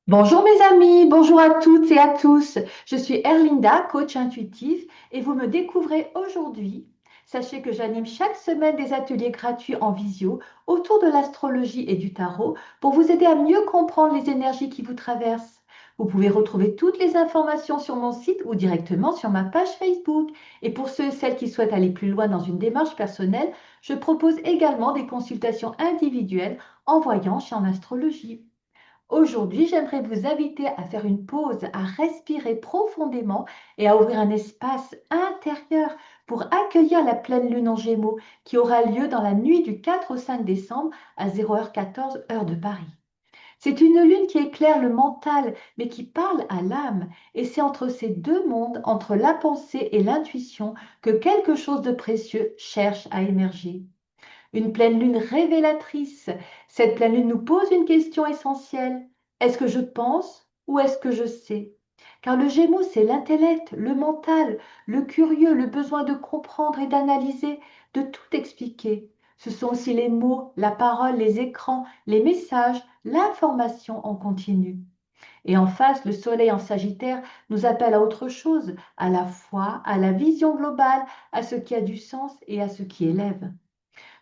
Bonjour mes amis, bonjour à toutes et à tous. Je suis Erlinda, coach intuitif, et vous me découvrez aujourd'hui. Sachez que j'anime chaque semaine des ateliers gratuits en visio autour de l'astrologie et du tarot pour vous aider à mieux comprendre les énergies qui vous traversent. Vous pouvez retrouver toutes les informations sur mon site ou directement sur ma page Facebook. Et pour ceux et celles qui souhaitent aller plus loin dans une démarche personnelle, je propose également des consultations individuelles en voyance et en astrologie. Aujourd'hui, j'aimerais vous inviter à faire une pause, à respirer profondément et à ouvrir un espace intérieur pour accueillir la pleine lune en Gémeaux qui aura lieu dans la nuit du 4 au 5 décembre à 0h14 heure de Paris. C'est une lune qui éclaire le mental mais qui parle à l'âme et c'est entre ces deux mondes, entre la pensée et l'intuition, que quelque chose de précieux cherche à émerger. Une pleine lune révélatrice. Cette pleine lune nous pose une question essentielle. Est-ce que je pense ou est-ce que je sais? Car le Gémeaux, c'est l'intellect, le mental, le curieux, le besoin de comprendre et d'analyser, de tout expliquer. Ce sont aussi les mots, la parole, les écrans, les messages, l'information en continu. Et en face, le Soleil en Sagittaire nous appelle à autre chose, à la foi, à la vision globale, à ce qui a du sens et à ce qui élève.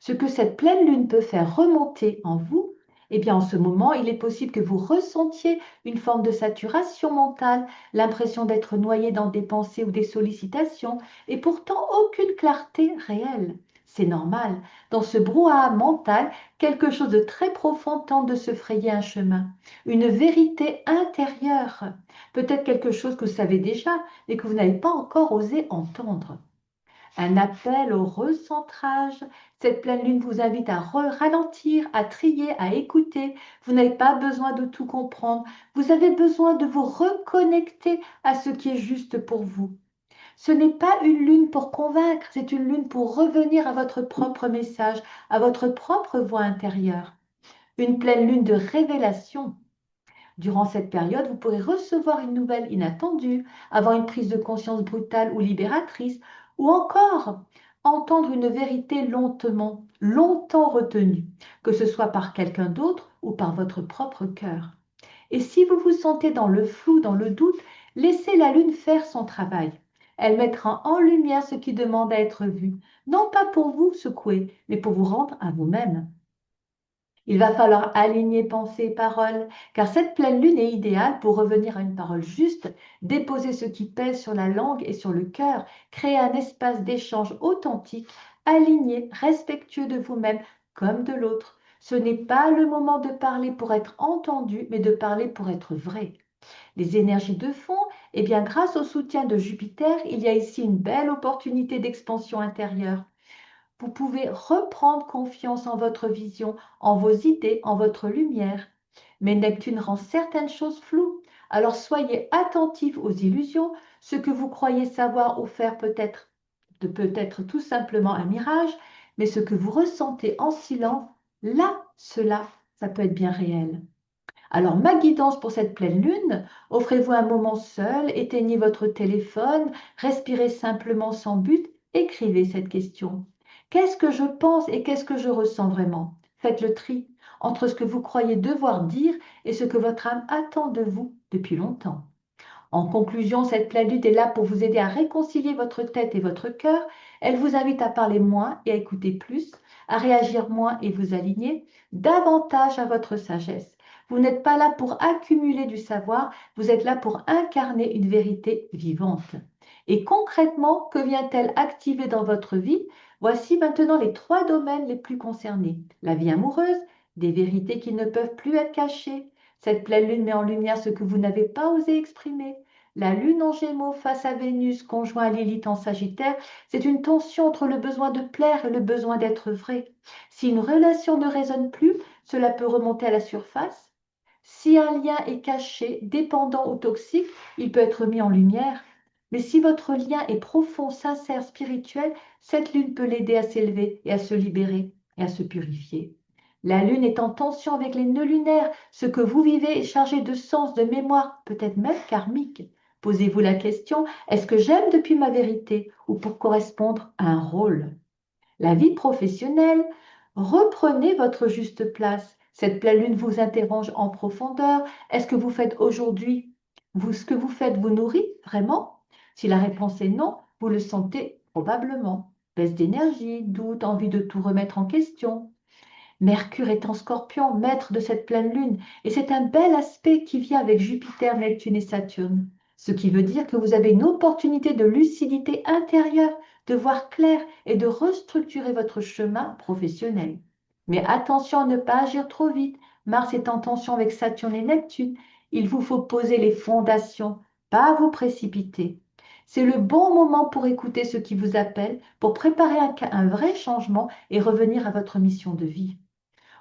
Ce que cette pleine lune peut faire remonter en vous, eh bien en ce moment, il est possible que vous ressentiez une forme de saturation mentale, l'impression d'être noyé dans des pensées ou des sollicitations, et pourtant aucune clarté réelle. C'est normal. Dans ce brouhaha mental, quelque chose de très profond tente de se frayer un chemin. Une vérité intérieure. Peut-être quelque chose que vous savez déjà, mais que vous n'avez pas encore osé entendre. Un appel au recentrage. Cette pleine lune vous invite à ralentir, à trier, à écouter. Vous n'avez pas besoin de tout comprendre. Vous avez besoin de vous reconnecter à ce qui est juste pour vous. Ce n'est pas une lune pour convaincre, c'est une lune pour revenir à votre propre message, à votre propre voix intérieure. Une pleine lune de révélation. Durant cette période, vous pourrez recevoir une nouvelle inattendue, avoir une prise de conscience brutale ou libératrice, ou encore entendre une vérité longtemps retenue, que ce soit par quelqu'un d'autre ou par votre propre cœur. Et si vous vous sentez dans le flou, dans le doute, laissez la lune faire son travail. Elle mettra en lumière ce qui demande à être vu, non pas pour vous secouer, mais pour vous rendre à vous-même. Il va falloir aligner pensée et parole, car cette pleine lune est idéale pour revenir à une parole juste, déposer ce qui pèse sur la langue et sur le cœur, créer un espace d'échange authentique, aligné, respectueux de vous-même comme de l'autre. Ce n'est pas le moment de parler pour être entendu, mais de parler pour être vrai. Les énergies de fond, eh bien, grâce au soutien de Jupiter, il y a ici une belle opportunité d'expansion intérieure. Vous pouvez reprendre confiance en votre vision, en vos idées, en votre lumière. Mais Neptune rend certaines choses floues. Alors soyez attentifs aux illusions. Ce que vous croyez savoir ou faire peut être tout simplement un mirage, mais ce que vous ressentez en silence, là, cela, ça peut être bien réel. Alors, ma guidance pour cette pleine lune, offrez-vous un moment seul, éteignez votre téléphone, respirez simplement sans but, écrivez cette question. Qu'est-ce que je pense et qu'est-ce que je ressens vraiment? Faites le tri entre ce que vous croyez devoir dire et ce que votre âme attend de vous depuis longtemps. En conclusion, cette pleine lune est là pour vous aider à réconcilier votre tête et votre cœur. Elle vous invite à parler moins et à écouter plus, à réagir moins et vous aligner davantage à votre sagesse. Vous n'êtes pas là pour accumuler du savoir, vous êtes là pour incarner une vérité vivante. Et concrètement, que vient-elle activer dans votre vie? Voici maintenant les 3 domaines les plus concernés. La vie amoureuse, des vérités qui ne peuvent plus être cachées. Cette pleine lune met en lumière ce que vous n'avez pas osé exprimer. La lune en Gémeaux face à Vénus, conjoint à Lilith en Sagittaire, c'est une tension entre le besoin de plaire et le besoin d'être vrai. Si une relation ne résonne plus, cela peut remonter à la surface. Si un lien est caché, dépendant ou toxique, il peut être mis en lumière. Mais si votre lien est profond, sincère, spirituel, cette lune peut l'aider à s'élever et à se libérer et à se purifier. La lune est en tension avec les nœuds lunaires. Ce que vous vivez est chargé de sens, de mémoire, peut-être même karmique. Posez-vous la question, est-ce que j'aime depuis ma vérité ou pour correspondre à un rôle? La vie professionnelle, reprenez votre juste place. Cette pleine lune vous interroge en profondeur. Est-ce que vous faites aujourd'hui, ce que vous faites vous nourrit vraiment? Si la réponse est non, vous le sentez probablement. Baisse d'énergie, doute, envie de tout remettre en question. Mercure est en Scorpion, maître de cette pleine lune, et c'est un bel aspect qui vient avec Jupiter, Neptune et Saturne. Ce qui veut dire que vous avez une opportunité de lucidité intérieure, de voir clair et de restructurer votre chemin professionnel. Mais attention à ne pas agir trop vite. Mars est en tension avec Saturne et Neptune. Il vous faut poser les fondations, pas vous précipiter. C'est le bon moment pour écouter ce qui vous appelle, pour préparer un vrai changement et revenir à votre mission de vie.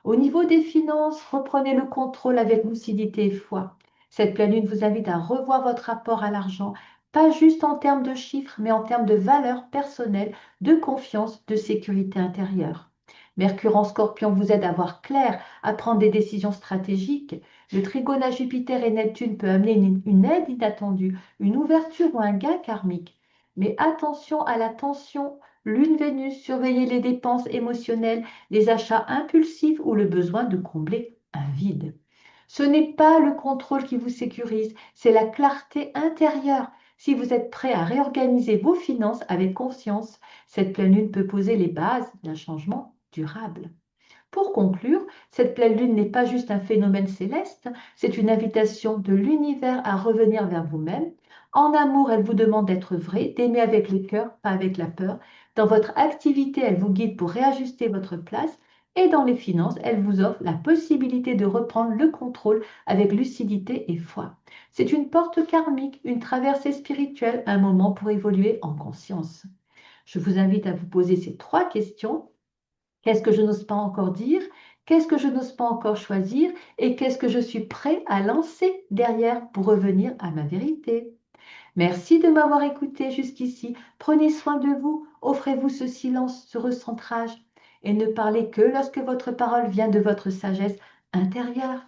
Au niveau des finances, reprenez le contrôle avec lucidité et foi. Cette pleine lune vous invite à revoir votre rapport à l'argent, pas juste en termes de chiffres, mais en termes de valeurs personnelles, de confiance, de sécurité intérieure. Mercure en Scorpion vous aide à voir clair, à prendre des décisions stratégiques. Le trigone à Jupiter et Neptune peut amener une aide inattendue, une ouverture ou un gain karmique. Mais attention à la tension, Lune Vénus, surveillez les dépenses émotionnelles, les achats impulsifs ou le besoin de combler un vide. Ce n'est pas le contrôle qui vous sécurise, c'est la clarté intérieure. Si vous êtes prêt à réorganiser vos finances avec conscience, cette pleine lune peut poser les bases d'un changement durable. Pour conclure, cette pleine lune n'est pas juste un phénomène céleste, c'est une invitation de l'univers à revenir vers vous-même. En amour, elle vous demande d'être vrai, d'aimer avec le cœur, pas avec la peur. Dans votre activité, elle vous guide pour réajuster votre place. Et dans les finances, elle vous offre la possibilité de reprendre le contrôle avec lucidité et foi. C'est une porte karmique, une traversée spirituelle, un moment pour évoluer en conscience. Je vous invite à vous poser ces 3 questions. Qu'est-ce que je n'ose pas encore dire? Qu'est-ce que je n'ose pas encore choisir? Et qu'est-ce que je suis prêt à lancer derrière pour revenir à ma vérité? Merci de m'avoir écouté jusqu'ici. Prenez soin de vous. Offrez-vous ce silence, ce recentrage. Et ne parlez que lorsque votre parole vient de votre sagesse intérieure.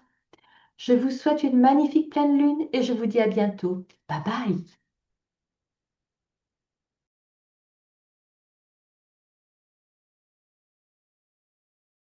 Je vous souhaite une magnifique pleine lune et je vous dis à bientôt. Bye bye.